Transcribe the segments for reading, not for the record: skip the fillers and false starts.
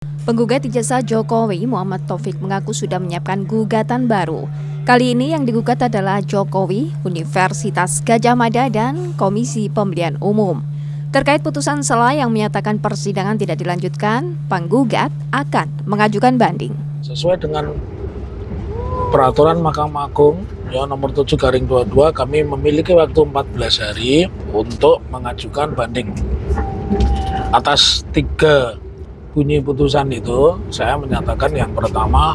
Penggugat ijazah Jokowi, Muhammad Taufik, mengaku sudah menyiapkan gugatan baru. Kali ini yang digugat adalah Jokowi, Universitas Gadjah Mada, dan Komisi Pemilihan Umum. Terkait putusan sela yang menyatakan persidangan tidak dilanjutkan, penggugat akan mengajukan banding. Sesuai dengan peraturan Mahkamah Agung ya nomor 7/22, kami memiliki waktu 14 hari untuk mengajukan banding. Atas 3 bunyi putusan itu, saya menyatakan yang pertama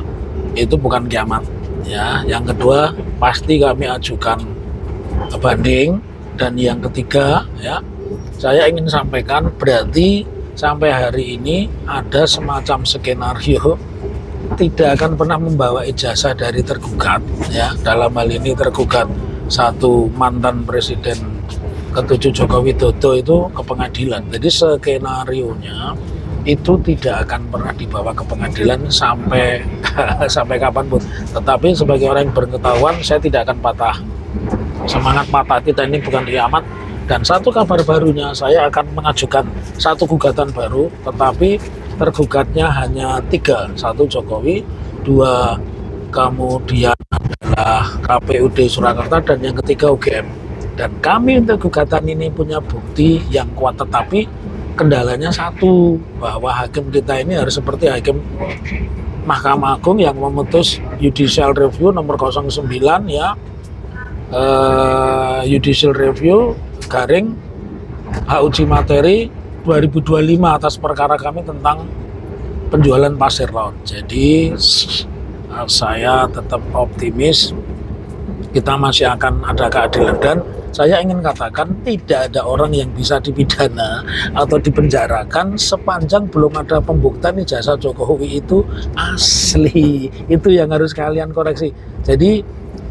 itu bukan kiamat ya, yang kedua pasti kami ajukan banding, dan yang ketiga ya, saya ingin sampaikan berarti sampai hari ini ada semacam skenario tidak akan pernah membawa ijazah dari tergugat ya, dalam hal ini tergugat satu mantan presiden ke-7 Joko Widodo itu ke pengadilan. Jadi skenarionya itu tidak akan pernah dibawa ke pengadilan sampai sampai kapanpun. Tetapi sebagai orang yang berpengetahuan, saya tidak akan patah semangat, patah kita ini bukan kiamat. Dan satu kabar barunya, saya akan mengajukan satu gugatan baru, tetapi tergugatnya hanya 3, 1 Jokowi, 2 kemudian adalah KPUD Surakarta, dan yang ketiga UGM. Dan kami untuk gugatan ini punya bukti yang kuat, tetapi kendalanya satu, bahwa hakim kita ini harus seperti hakim Mahkamah Agung yang memutus judicial review nomor 09 ya, judicial review garing hak uji materi 2025 atas perkara kami tentang penjualan pasir laut. Jadi saya tetap optimis kita masih akan ada keadilan, dan saya ingin katakan tidak ada orang yang bisa dipidana atau dipenjarakan sepanjang belum ada pembuktian ijazah Jokowi itu asli. Itu yang harus kalian koreksi. Jadi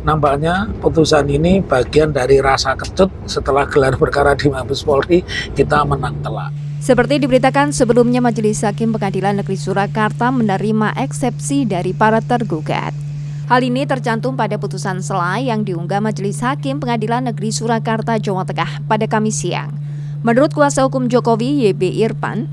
nampaknya putusan ini bagian dari rasa kecut setelah gelar perkara di Mabes Polri kita menang telak. Seperti diberitakan sebelumnya, Majelis Hakim Pengadilan Negeri Surakarta menerima eksepsi dari para tergugat. Hal ini tercantum pada putusan sela yang diunggah Majelis Hakim Pengadilan Negeri Surakarta, Jawa Tengah pada Kamis siang. Menurut kuasa hukum Jokowi, YB Irfan,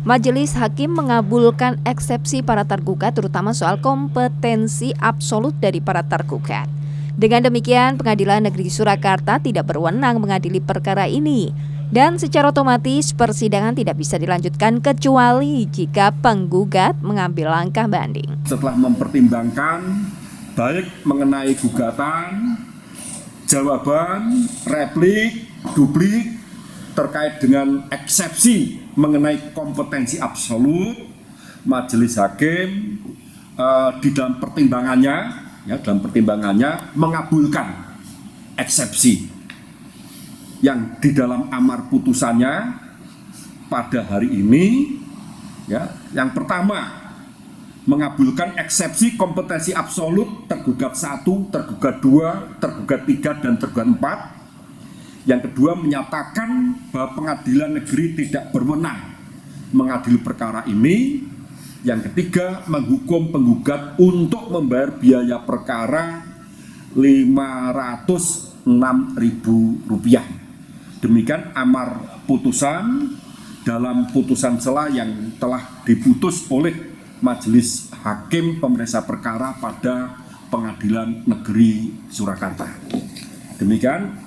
Majelis Hakim mengabulkan eksepsi para tergugat, terutama soal kompetensi absolut dari para tergugat. Dengan demikian, Pengadilan Negeri Surakarta tidak berwenang mengadili perkara ini, dan secara otomatis persidangan tidak bisa dilanjutkan kecuali jika penggugat mengambil langkah banding. Setelah mempertimbangkan baik mengenai gugatan, jawaban, replik, duplik terkait dengan eksepsi mengenai kompetensi absolut, Majelis Hakim di dalam pertimbangannya mengabulkan eksepsi yang di dalam amar putusannya pada hari ini ya. Yang pertama, mengabulkan eksepsi kompetensi absolut tergugat 1, tergugat 2, tergugat 3, dan tergugat 4. Yang kedua, menyatakan bahwa pengadilan negeri tidak berwenang mengadili perkara ini. Yang ketiga, menghukum penggugat untuk membayar biaya perkara Rp506.000. Demikian amar putusan dalam putusan sela yang telah diputus oleh Majelis Hakim Pemeriksa Perkara pada Pengadilan Negeri Surakarta. Demikian,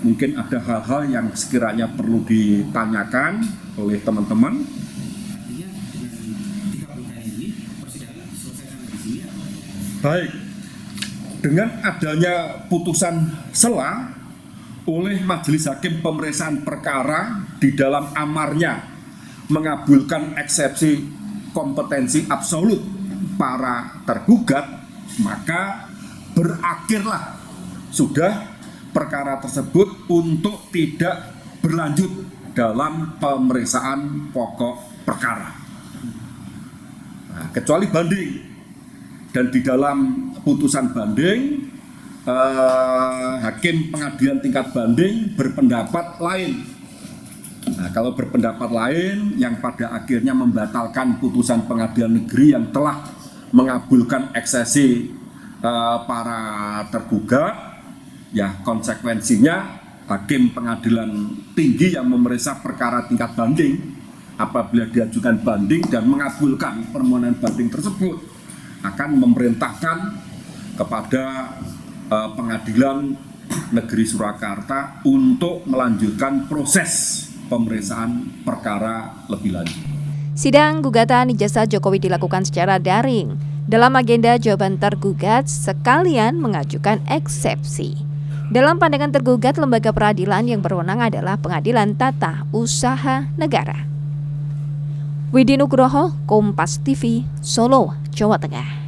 mungkin ada hal-hal yang sekiranya perlu ditanyakan oleh teman-teman. Baik, dengan adanya putusan sela oleh Majelis Hakim Pemeriksaan Perkara di dalam amarnya mengabulkan eksepsi kompetensi absolut para tergugat, maka berakhirlah sudah perkara tersebut untuk tidak berlanjut dalam pemeriksaan pokok perkara, kecuali banding. Dan di dalam putusan banding, Hakim Pengadilan tingkat banding berpendapat lain. Nah, kalau berpendapat lain yang pada akhirnya membatalkan putusan pengadilan negeri yang telah mengabulkan eksepsi para tergugat, ya konsekuensinya Hakim Pengadilan Tinggi yang memeriksa perkara tingkat banding apabila diajukan banding dan mengabulkan permohonan banding tersebut akan memerintahkan kepada Pengadilan Negeri Surakarta untuk melanjutkan proses pemeriksaan perkara lebih lanjut. Sidang gugatan ijazah Jokowi dilakukan secara daring. Dalam agenda jawaban tergugat sekalian mengajukan eksepsi. Dalam pandangan tergugat, lembaga peradilan yang berwenang adalah Pengadilan Tata Usaha Negara. Widi Nugroho, Kompas TV, Solo, Jawa Tengah.